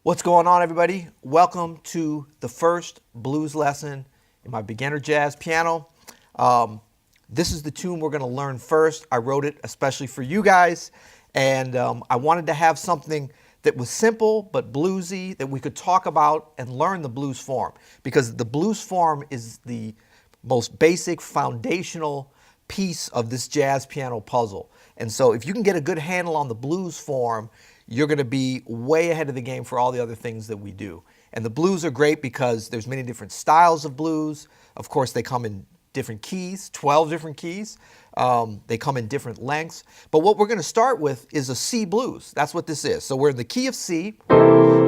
What's going on, everybody? Welcome to the first blues lesson in my beginner jazz piano. This is the tune we're going to learn first. I wrote it especially for you guys, and I wanted to have something that was simple but bluesy that we could talk about and learn the blues form, because the blues form is the most basic foundational piece of this jazz piano puzzle. And so if you can get a good handle on the blues form, you're going to be way ahead of the game for all the other things that we do. And the blues are great because there's many different styles of blues. Of course, they come in different keys, 12 different keys. They come in different lengths. But what we're going to start with is a C blues. That's what this is. So we're in the key of C,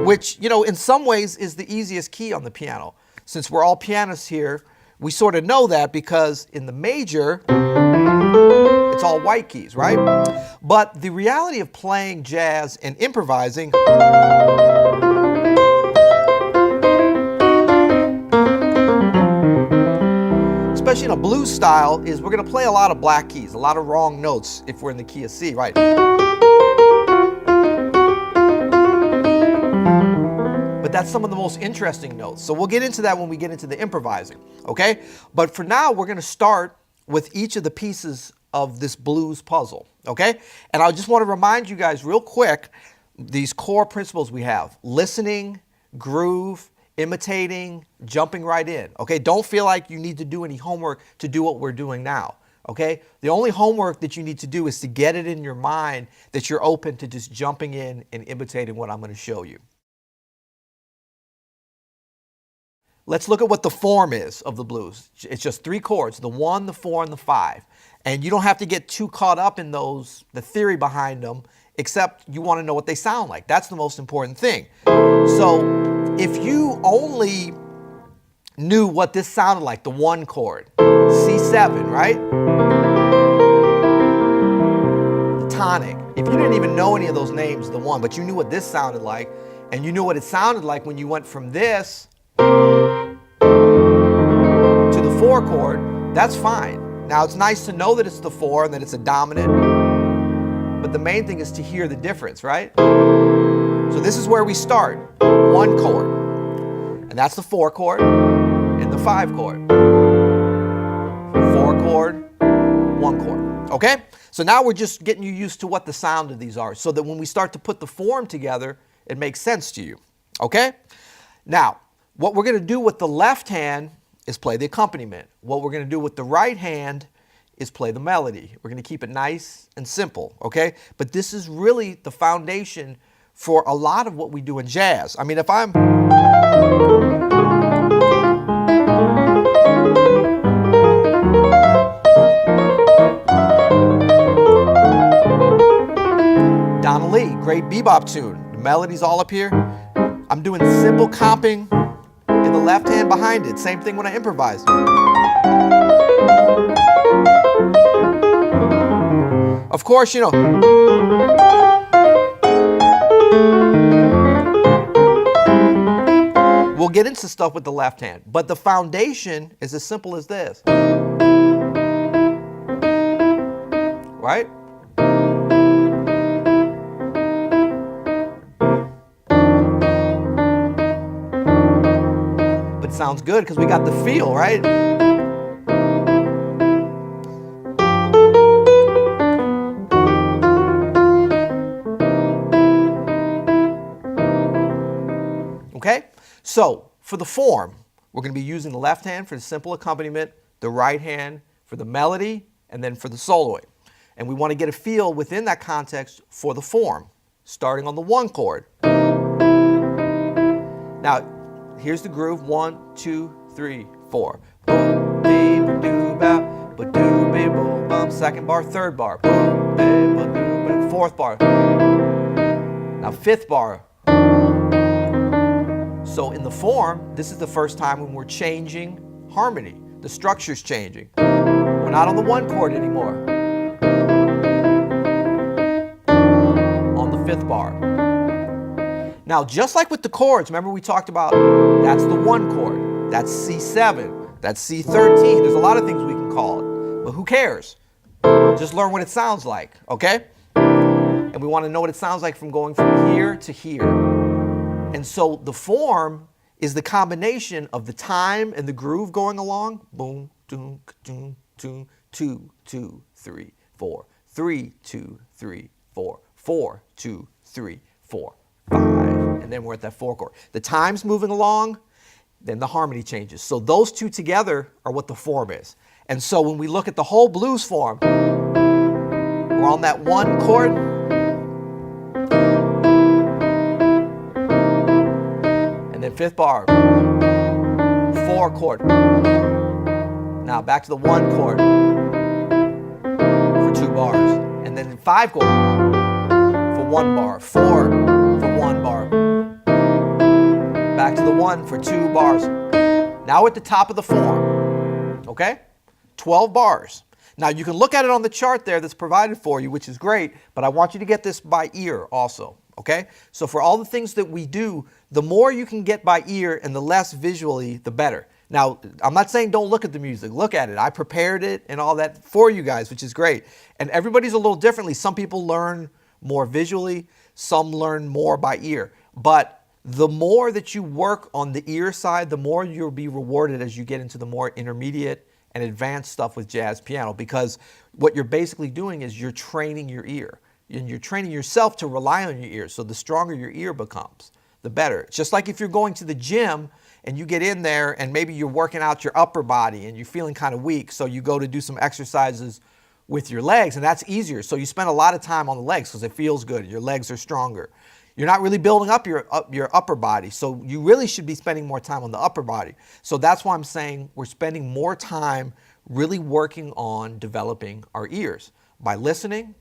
which, you know, in some ways is the easiest key on the piano. Since we're all pianists here, we sort of know that because in the major, it's all white keys, right? But the reality of playing jazz and improvising especially in a blues style is we're going to play a lot of black keys, a lot of wrong notes if we're in the key of C, right? But that's some of the most interesting notes. So we'll get into that when we get into the improvising, okay? But for now, we're going to start with each of the pieces of this blues puzzle, okay? And I just want to remind you guys real quick, these core principles we have: listening, groove, imitating, jumping right in, okay? Don't feel like you need to do any homework to do what we're doing now, okay? The only homework that you need to do is to get it in your mind that you're open to just jumping in and imitating what I'm going to show you. Let's look at what the form is of the blues. It's just three chords: the 1, the 4, and the 5. And you don't have to get too caught up in those, the theory behind them, except you want to know what they sound like. That's the most important thing. So if you only knew what this sounded like, the 1 chord, C7, right? The tonic. If you didn't even know any of those names, the 1, but you knew what this sounded like, and you knew what it sounded like when you went from this to the 4 chord, that's fine. Now, it's nice to know that it's the 4 and that it's a dominant, but the main thing is to hear the difference, right? So this is where we start, 1 chord, and that's the 4 chord and the 5 chord. 4 chord, 1 chord, okay? So now we're just getting you used to what the sound of these are so that when we start to put the form together, it makes sense to you, okay? Now, what we're going to do with the left hand is play the accompaniment. What we're going to do with the right hand is play the melody. We're going to keep it nice and simple, okay? But this is really the foundation for a lot of what we do in jazz. I mean, if I'm Donna Lee, great bebop tune. The melody's all up here. I'm doing simple comping in the left hand behind it. Same thing when I improvise. Of course, you know, we'll get into stuff with the left hand, but the foundation is as simple as this, right? But it sounds good because we got the feel, right? Okay, so for the form, we're going to be using the left hand for the simple accompaniment, the right hand for the melody, and then for the soloing. And we want to get a feel within that context for the form, starting on the 1 chord. Now, here's the groove: 1, 2, 3, 4. Second bar, third bar. 4th bar. Now 5th bar. So in the form, this is the first time when we're changing harmony. The structure's changing. We're not on the 1 chord anymore. On the 5th bar. Now, just like with the chords, remember we talked about that's the 1 chord. That's C7. That's C13. There's a lot of things we can call it. But who cares? Just learn what it sounds like, okay? And we want to know what it sounds like from going from here to here. And so the form is the combination of the time and the groove going along. Boom, doom, doom, doom, 2, 2, 3, 4, 3, 2, 3, 4, 4, 2, 3, 4, 5. And then we're at that 4 chord. The time's moving along, then the harmony changes. So those two together are what the form is. And so when we look at the whole blues form, we're on that 1 chord. And then 5th bar, 4 chord. Now back to the 1 chord for 2 bars. And then 5 chord for 1 bar. 4 for 1 bar. Back to the 1 for 2 bars. Now we're at the top of the form. Okay? 12 bars. Now you can look at it on the chart there that's provided for you, which is great, but I want you to get this by ear also. Okay? So for all the things that we do, the more you can get by ear and the less visually, the better. Now, I'm not saying don't look at the music. Look at it. I prepared it and all that for you guys, which is great. And everybody's a little differently. Some people learn more visually. Some learn more by ear. But the more that you work on the ear side, the more you'll be rewarded as you get into the more intermediate and advanced stuff with jazz piano, because what you're basically doing is you're training your ear. And you're training yourself to rely on your ear. So the stronger your ear becomes, the better. It's just like if you're going to the gym and you get in there and maybe you're working out your upper body and you're feeling kind of weak, so you go to do some exercises with your legs, and that's easier. So you spend a lot of time on the legs because it feels good. Your legs are stronger. You're not really building up your upper body, so you really should be spending more time on the upper body. So that's why I'm saying we're spending more time really working on developing our ears by listening,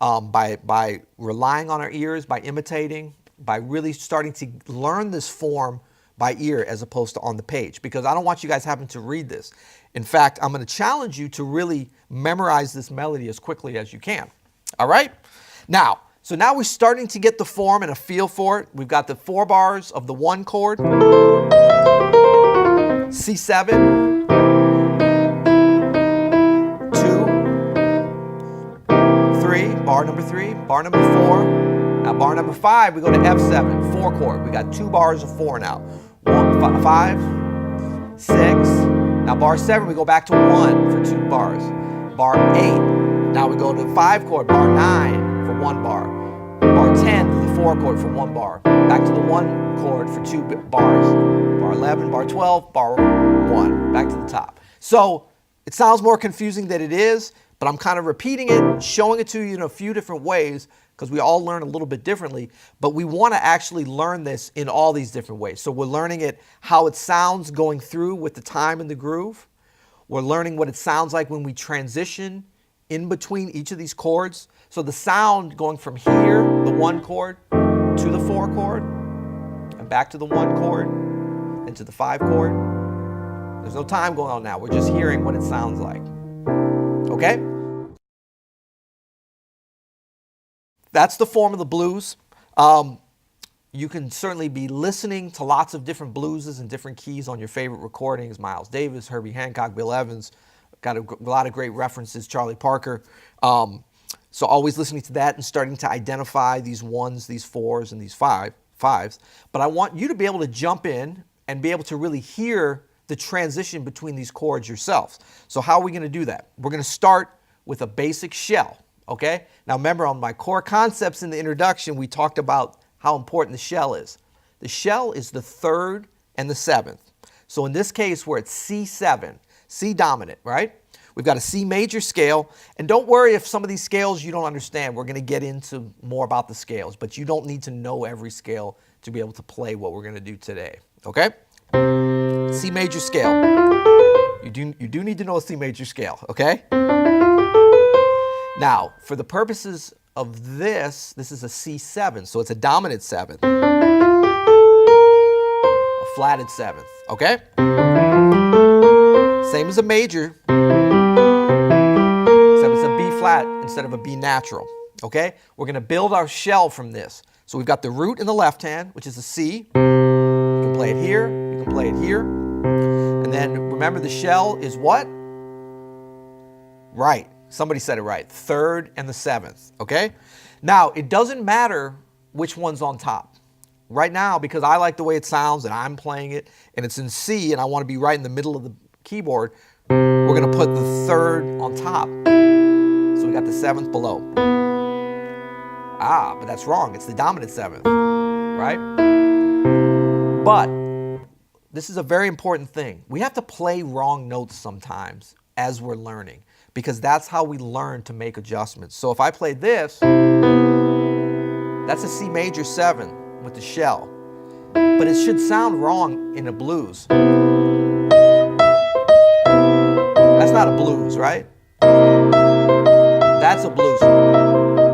by relying on our ears, by imitating, by really starting to learn this form by ear as opposed to on the page, because I don't want you guys having to read this. In fact, I'm going to challenge you to really memorize this melody as quickly as you can. All right? Now, so now we're starting to get the form and a feel for it. We've got the 4 bars of the 1 chord, C7, 2, 3, bar number 3, bar number 4. Now bar number 5, we go to F7, 4 chord. We got 2 bars of 4 now. 1, 5, 6. Now bar 7, we go back to 1 for 2 bars. Bar 8, now we go to 5 chord, bar 9 for 1 bar. Bar 10 to the 4 chord for 1 bar. Back to the 1 chord for 2 bars. Bar 11, bar 12, bar 1. Back to the top. So it sounds more confusing than it is, but I'm kind of repeating it, showing it to you in a few different ways, because we all learn a little bit differently, but we want to actually learn this in all these different ways. So we're learning it, how it sounds going through with the time and the groove. We're learning what it sounds like when we transition in between each of these chords. So the sound going from here, the 1 chord, to the 4 chord, and back to the 1 chord, and to the 5 chord. There's no time going on now. We're just hearing what it sounds like. Okay? That's the form of the blues. You can certainly be listening to lots of different blueses and different keys on your favorite recordings. Miles Davis, Herbie Hancock, Bill Evans. Got a lot of great references, Charlie Parker. So always listening to that and starting to identify these 1s, these 4s, and these 5s. But I want you to be able to jump in and be able to really hear the transition between these chords yourselves. So how are we going to do that? We're going to start with a basic shell. Okay? Now remember, on my core concepts in the introduction, we talked about how important the shell is. The shell is the 3rd and the 7th. So in this case, we're at C7, C dominant, right? We've got a C major scale. And don't worry if some of these scales you don't understand. We're going to get into more about the scales, but you don't need to know every scale to be able to play what we're going to do today. Okay? C major scale. You do need to know a C major scale, okay? Now, for the purposes of this is a C7, so it's a dominant 7th, a flatted 7th, okay? Same as a major, except it's a B flat instead of a B natural, okay? We're going to build our shell from this. So we've got the root in the left hand, which is a C. You can play it here, you can play it here. And then remember, the shell is what? Right. Somebody said it right. 3rd and the 7th, okay? Now, it doesn't matter which one's on top. right now, because I like the way it sounds and I'm playing it and it's in C and I want to be right in the middle of the keyboard, we're going to put the 3rd on top. So we got the 7th below. But that's wrong. It's the dominant 7th, right? But this is a very important thing. We have to play wrong notes sometimes as we're learning, because that's how we learn to make adjustments. So if I play this, that's a C major 7 with the shell, but it should sound wrong in a blues. That's not a blues, right? That's a blues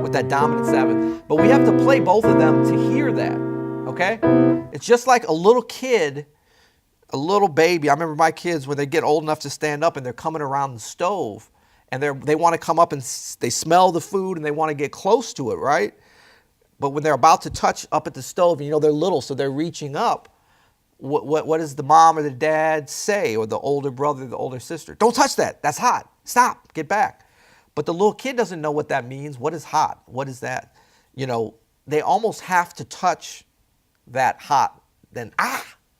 with that dominant 7. But we have to play both of them to hear that, okay? It's just like a little kid, a little baby. I remember my kids, when they get old enough to stand up and they're coming around the stove and they want to come up and they smell the food and they want to get close to it, right? But when they're about to touch up at the stove, you know, they're little, so they're reaching up. What does the mom or the dad say, or the older brother, or the older sister? Don't touch that. That's hot. Stop. Get back. But the little kid doesn't know what that means. What is hot? What is that? You know, they almost have to touch that hot. Then,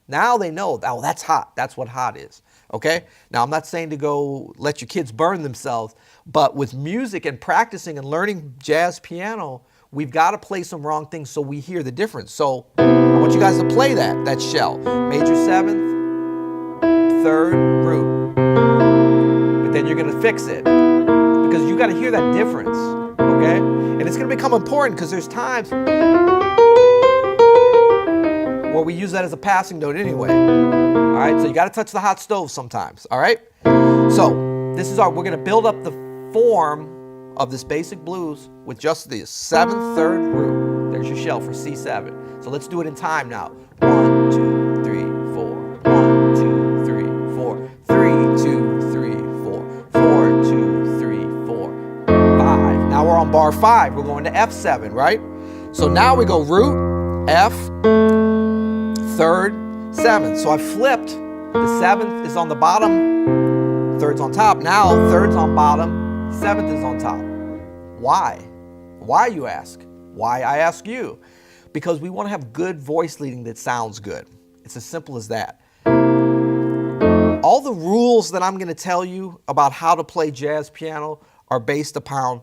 now they know, oh, that's hot. That's what hot is. Okay? Now, I'm not saying to go let your kids burn themselves, but with music and practicing and learning jazz piano, we've got to play some wrong things so we hear the difference. So I want you guys to play that shell. Major 7th, 3rd, root. But then you're going to fix it, because you got to hear that difference, okay? And it's going to become important because there's times where we use that as a passing note anyway. All right, so you got to touch the hot stove sometimes, all right? So this is we're going to build up the form of this basic blues with just the 7th, 3rd, root. There's your shell for C7. So let's do it in time now. 1, 2, 3, 4. 1, 2, 3, 4. 3, 2, 3, 4. 4, 2, 3, 4. 5. Now we're on bar 5. We're going to F7, right? So now we go root, F, 3rd, 7th. So I flipped. The 7th is on the bottom, 3rd's on top. Now 3rd's on bottom, 7th is on top. Why? Why, you ask? Why, I ask you? Because we want to have good voice leading that sounds good. It's as simple as that. All the rules that I'm going to tell you about how to play jazz piano are based upon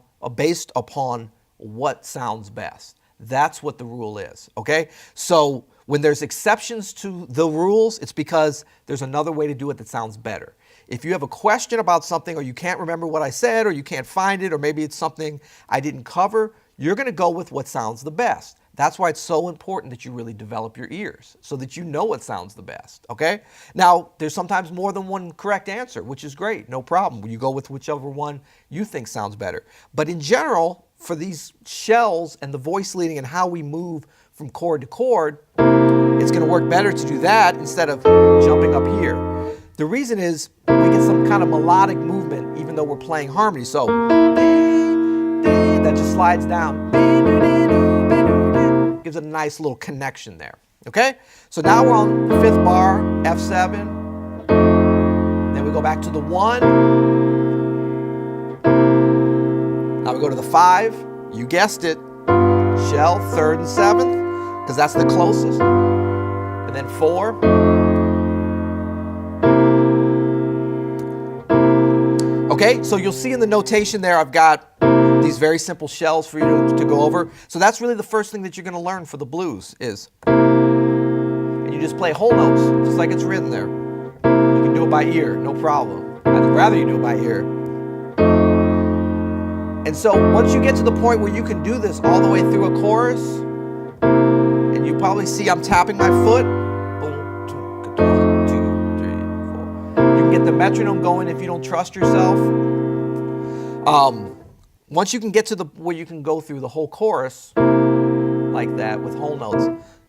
what sounds best. That's what the rule is, okay? So when there's exceptions to the rules, it's because there's another way to do it that sounds better. If you have a question about something, or you can't remember what I said, or you can't find it, or maybe it's something I didn't cover, you're going to go with what sounds the best. That's why it's so important that you really develop your ears so that you know what sounds the best, okay? Now, there's sometimes more than one correct answer, which is great, no problem. You go with whichever one you think sounds better. But in general, for these shells and the voice leading and how we move from chord to chord, it's going to work better to do that instead of jumping up here. The reason is we get some kind of melodic movement even though we're playing harmony. So that just slides down. Gives it a nice little connection there. Okay? So now we're on the 5th bar, F7. Then we go back to the 1. Now we go to the 5. You guessed it. Shell, 3rd and 7th, because that's the closest. And then 4. Okay, so you'll see in the notation there I've got these very simple shells for you to go over. So that's really the first thing that you're going to learn for the blues is, and you just play whole notes, just like it's written there. You can do it by ear, no problem. I'd rather you do it by ear. And so once you get to the point where you can do this all the way through a chorus, and you probably see I'm tapping my foot. 1, 2, 3, 4. You can get the metronome going if you don't trust yourself. Once you can get to where you can go through the whole chorus like that with whole notes,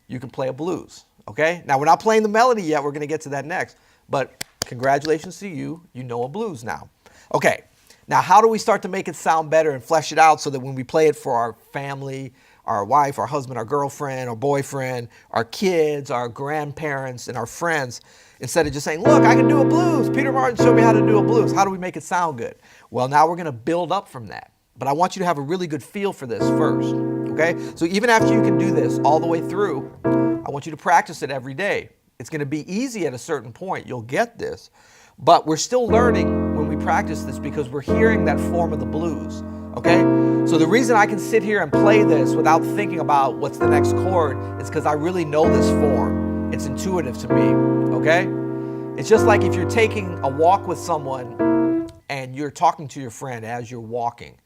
you can play a blues, okay? Now, we're not playing the melody yet. We're going to get to that next. But congratulations to you. You know a blues now. Okay, now how do we start to make it sound better and flesh it out so that when we play it for our family, our wife, our husband, our girlfriend, our boyfriend, our kids, our grandparents, and our friends, instead of just saying, look, I can do a blues. Peter Martin showed me how to do a blues. How do we make it sound good? Well, now we're going to build up from that. But I want you to have a really good feel for this first, okay? So even after you can do this all the way through, want you to practice it every day. It's going to be easy at a certain point. You'll get this. But we're still learning when we practice this because we're hearing that form of the blues. Okay? So the reason I can sit here and play this without thinking about what's the next chord is because I really know this form. It's intuitive to me. Okay? It's just like if you're taking a walk with someone and you're talking to your friend as you're walking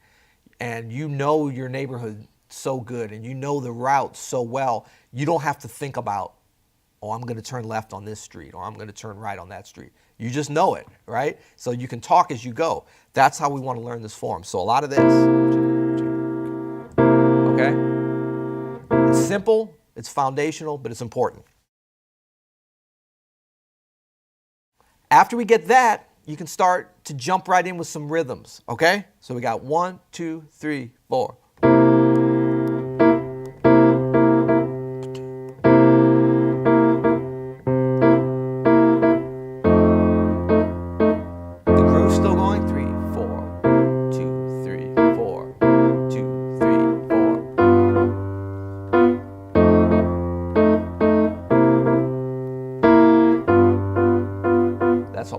and you know your neighborhood so good and you know the route so well, you don't have to think about, oh, I'm going to turn left on this street or I'm going to turn right on that street. You just know it, right? So you can talk as you go. That's how we want to learn this form. So a lot of this, okay? It's simple, it's foundational, but it's important. After we get that, you can start to jump right in with some rhythms, okay? So we got 1, 2, 3, 4.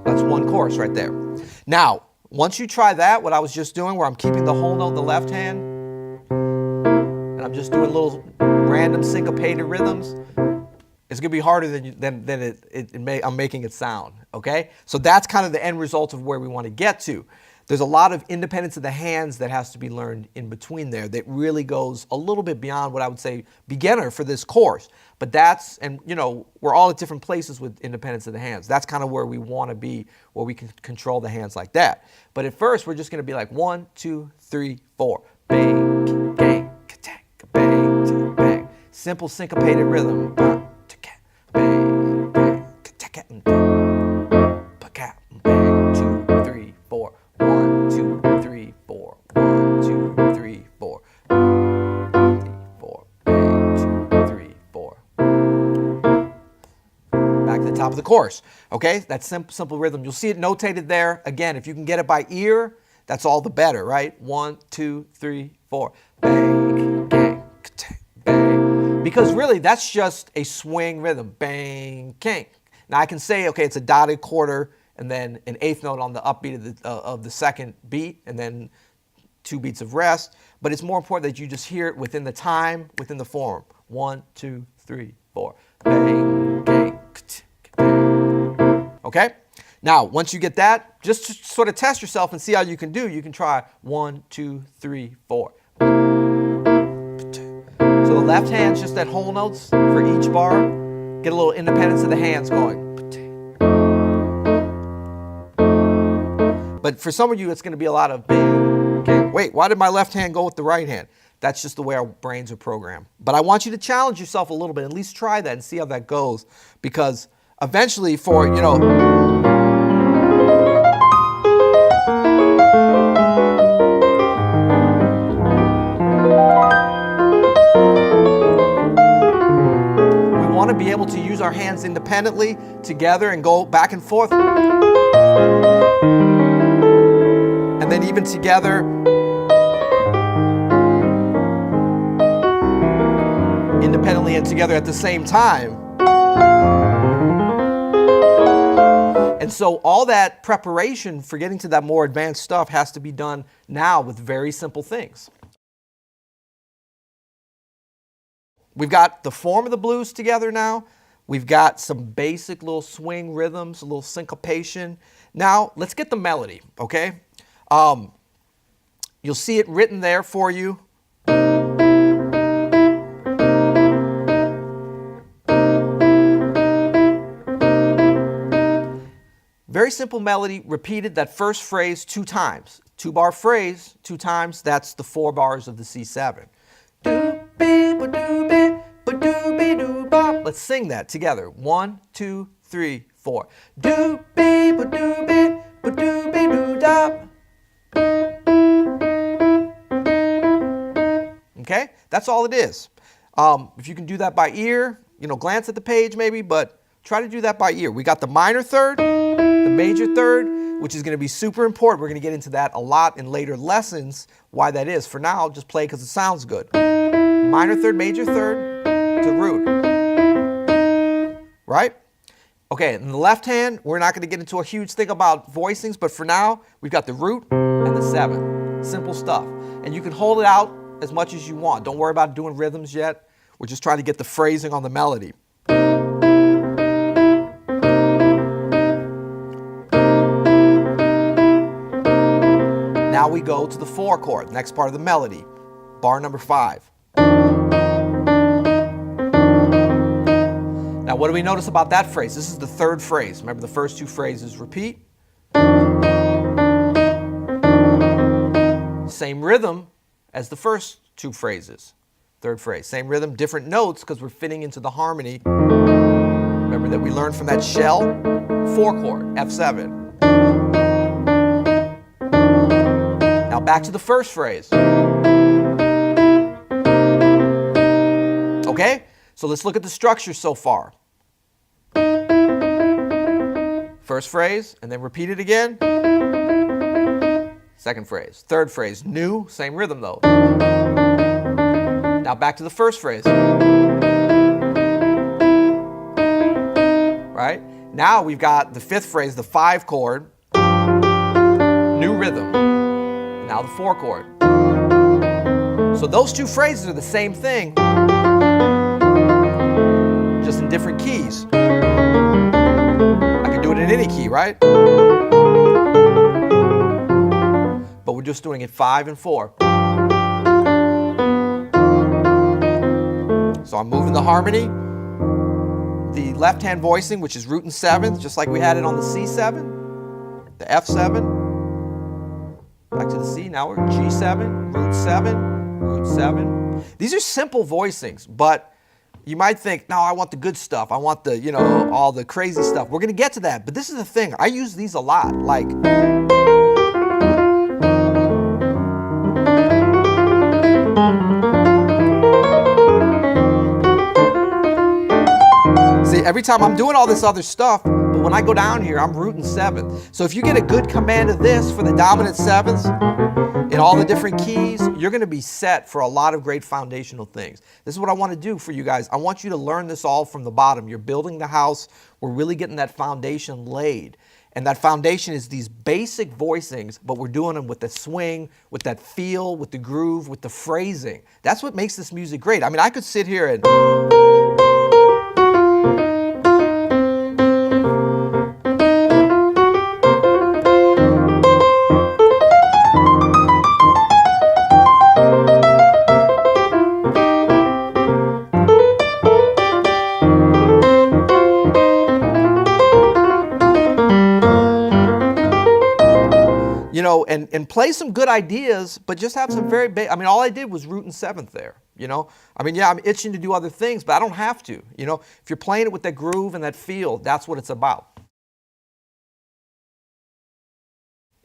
That's one chorus right there. Now, once you try that, what I was just doing, where I'm keeping the whole note in the left hand, and I'm just doing little random syncopated rhythms, it's going to be harder than I'm making it sound, okay? So that's kind of the end result of where we want to get to. There's a lot of independence of the hands that has to be learned in between there that really goes a little bit beyond what I would say beginner for this course. But that's, and you know, we're all at different places with independence of the hands. That's kind of where we want to be, where we can control the hands like that. But at first, we're just going to be like 1, 2, 3, 4. Bang, bang, bang, bang. Simple syncopated rhythm. Bang, bang, bang, bang, 2, 3, 4. 1, 2, 3, 4. 1, 2, 3, 4. 3, 4. Bang, 2, 3, 4. Back to the top of the chorus. Okay, that's simple rhythm. You'll see it notated there. Again, if you can get it by ear, that's all the better, right? 1, 2, 3, 4. Bang, bang, bang. Because really, that's just a swing rhythm. Bang, bang. Now I can say, okay, it's a dotted quarter, and then an eighth note on the upbeat of the second beat, and then 2 beats of rest. But it's more important that you just hear it within the time, within the form. 1, 2, 3, 4. Bang, bang, bang. Okay? Now, once you get that, just to sort of test yourself and see how you can do, you can try 1, 2, 3, 4. So the left hand's just that whole notes for each bar. Get a little independence of the hands going. But for some of you, it's going to be a lot of bang, bang. Wait, why did my left hand go with the right hand? That's just the way our brains are programmed. But I want you to challenge yourself a little bit. At least try that and see how that goes. Because eventually for, you know, we want to be able to use our hands independently together and go back and forth. And then even together, independently and together at the same time. And so all that preparation for getting to that more advanced stuff has to be done now with very simple things. We've got the form of the blues together now. We've got some basic little swing rhythms, a little syncopation. Now, let's get the melody, okay? You'll see it written there for you. Very simple melody, repeated that first phrase 2 times. 2-bar phrase 2 times, that's the 4 bars of the C7. Let's sing that together. 1, 2, 3, 4. Okay, that's all it is. If you can do that by ear, you know, glance at the page maybe, but try to do that by ear. We got the minor third, the major third, which is going to be super important. We're going to get into that a lot in later lessons, why that is. For now, just play because it sounds good. Minor third, major third to root. right? Okay, in the left hand, we're not going to get into a huge thing about voicings, but for now, we've got the root and the 7. Simple stuff. And you can hold it out as much as you want. Don't worry about doing rhythms yet. We're just trying to get the phrasing on the melody. Now we go to the 4 chord, next part of the melody, bar number 5. Now, what do we notice about that phrase? This is the 3rd phrase. Remember, the first 2 phrases repeat. Same rhythm as the first 2 phrases. 3rd phrase. Same rhythm, different notes because we're fitting into the harmony. Remember that we learned from that shell 4 chord, F7. Now back to the first phrase. Okay? So let's look at the structure so far. First phrase, and then repeat it again. Second phrase. Third phrase, new, same rhythm though. Now back to the first phrase. Right? Now we've got the 5th phrase, the 5 chord, new rhythm. Now the 4 chord. So those 2 phrases are the same thing, just in different keys. I can do it in any key, right? But we're just doing it 5 and 4. So I'm moving the harmony, the left hand voicing, which is root and 7th, just like we had it on the C7, the F7, back to the C. Now we're G7, root 7, root 7. These are simple voicings, but you might think, no, I want the good stuff. I want the, all the crazy stuff. We're going to get to that. But this is the thing. I use these a lot. Like, see, every time I'm doing all this other stuff, but when I go down here, I'm rooting 7th. So if you get a good command of this for the dominant 7ths in all the different keys, you're going to be set for a lot of great foundational things. This is what I want to do for you guys. I want you to learn this all from the bottom. You're building the house. We're really getting that foundation laid. And that foundation is these basic voicings, but we're doing them with the swing, with that feel, with the groove, with the phrasing. That's what makes this music great. I mean, I could sit here and... and play some good ideas, but just have some very big, I mean, all I did was root and 7th there, I mean, yeah, I'm itching to do other things, but I don't have to, If you're playing it with that groove and that feel, that's what it's about.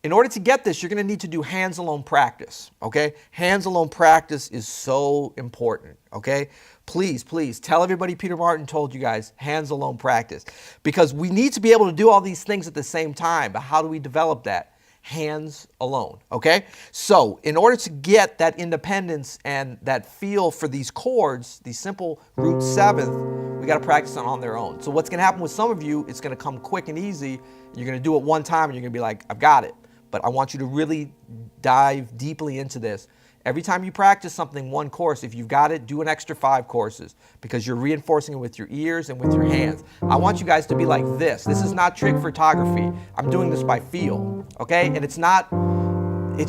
In order to get this, you're going to need to do hands alone practice, okay? Hands alone practice is so important, okay? Please, please tell everybody Peter Martin told you guys, hands alone practice. Because we need to be able to do all these things at the same time, but how do we develop that? Hands alone, okay? So in order to get that independence and that feel for these chords, these simple root 7th, we got to practice on their own. So what's going to happen with some of you, it's going to come quick and easy. You're going to do it one time and you're going to be like, I've got it. But I want you to really dive deeply into this. Every time you practice something, one course, if you've got it, do an extra 5 courses because you're reinforcing it with your ears and with your hands. I want you guys to be like this. This is not trick photography. I'm doing this by feel, okay? And it's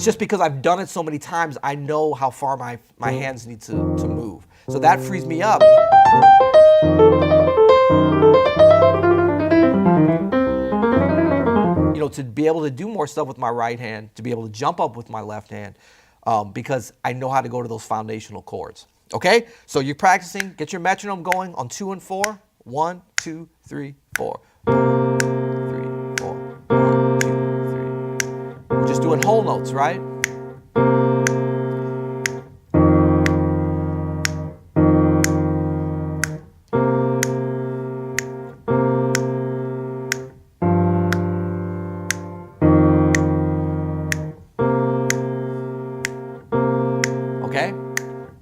just because I've done it so many times, I know how far my hands need to move. So that frees me up. To be able to do more stuff with my right hand, to be able to jump up with my left hand, because I know how to go to those foundational chords. Okay? So you're practicing, get your metronome going on 2 and 4. 1, 2, 3, 4. 1, 3, 4. 1, 2, 3. We're just doing whole notes, right?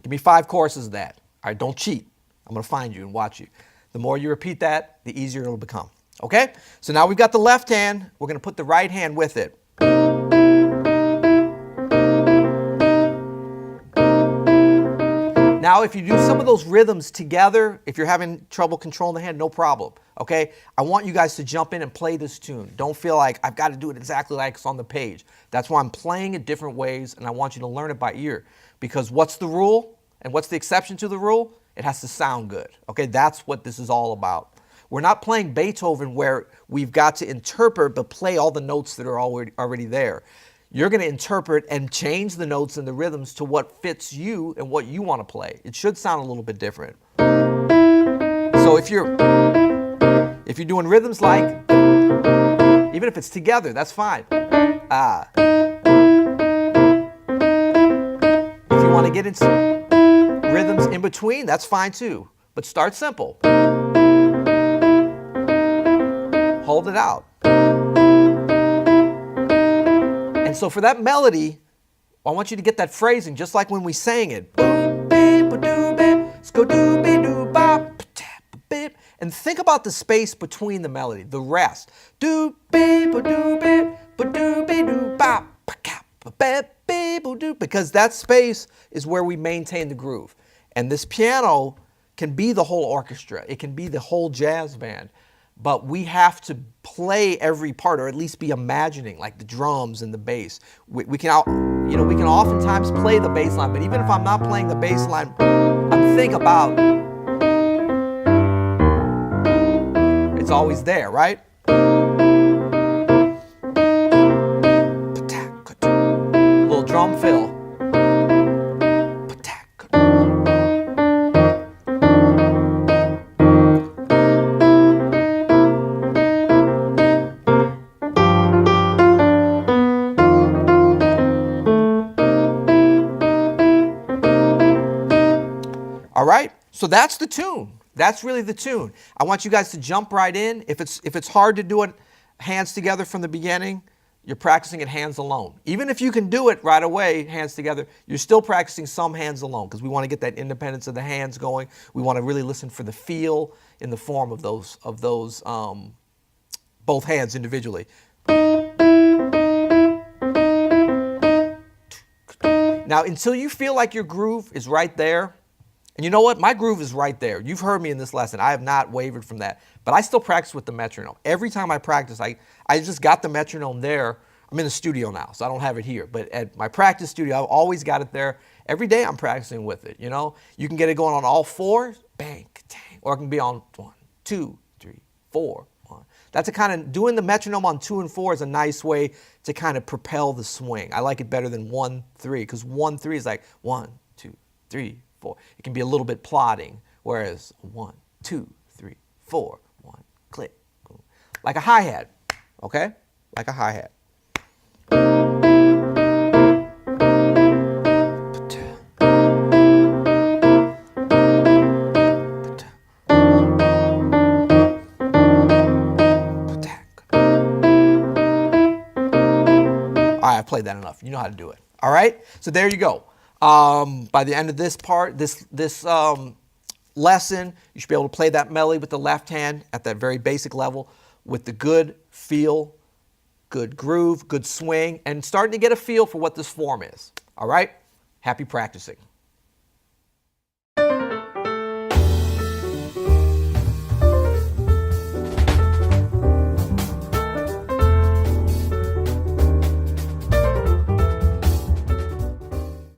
Give me 5 courses of that. All right, don't cheat. I'm going to find you and watch you. The more you repeat that, the easier it'll become. Okay? So now we've got the left hand. We're going to put the right hand with it. Now, if you do some of those rhythms together, if you're having trouble controlling the hand, no problem, okay? I want you guys to jump in and play this tune. Don't feel like I've got to do it exactly like it's on the page. That's why I'm playing it different ways, and I want you to learn it by ear. Because what's the rule and what's the exception to the rule? It has to sound good, okay? That's what this is all about. We're not playing Beethoven where we've got to interpret but play all the notes that are already there. You're going to interpret and change the notes and the rhythms to what fits you and what you want to play. It should sound a little bit different. So if you're doing rhythms like, even if it's together, that's fine. If you want to get into rhythms in between, that's fine too. But start simple. Hold it out. And so for that melody, I want you to get that phrasing just like when we sang it. And think about the space between the melody, the rest. Because that space is where we maintain the groove. And this piano can be the whole orchestra. It can be the whole jazz band. But we have to play every part, or at least be imagining, like the drums and the bass. We can oftentimes play the bass line, but even if I'm not playing the bass line, I'm thinking about it's always there, right? Little drum fill. All right, so that's the tune. That's really the tune. I want you guys to jump right in. If it's hard to do it hands together from the beginning, you're practicing it hands alone. Even if you can do it right away, hands together, you're still practicing some hands alone because we want to get that independence of the hands going. We want to really listen for the feel in the form of those both hands individually. Now, until you feel like your groove is right there, and you know what? My groove is right there. You've heard me in this lesson. I have not wavered from that. But I still practice with the metronome. Every time I practice, I just got the metronome there. I'm in the studio now, so I don't have it here. But at my practice studio, I've always got it there. Every day I'm practicing with it, you know? You can get it going on all fours, bang, dang. Or it can be on 1, 2, 3, 4, 1. That's a kind of, doing the metronome on 2 and 4 is a nice way to kind of propel the swing. I like it better than 1, 3, because 1, 3 is like 1, 2, 3, 4. It can be a little bit plodding, whereas 1, 2, 3, 4, 1, click. Like a hi-hat, okay? Like a hi-hat. All right, I've played that enough. You know how to do it. All right? So there you go. By the end of this part, this lesson, you should be able to play that melody with the left hand at that very basic level with the good feel, good groove, good swing, and starting to get a feel for what this form is. All right? Happy practicing.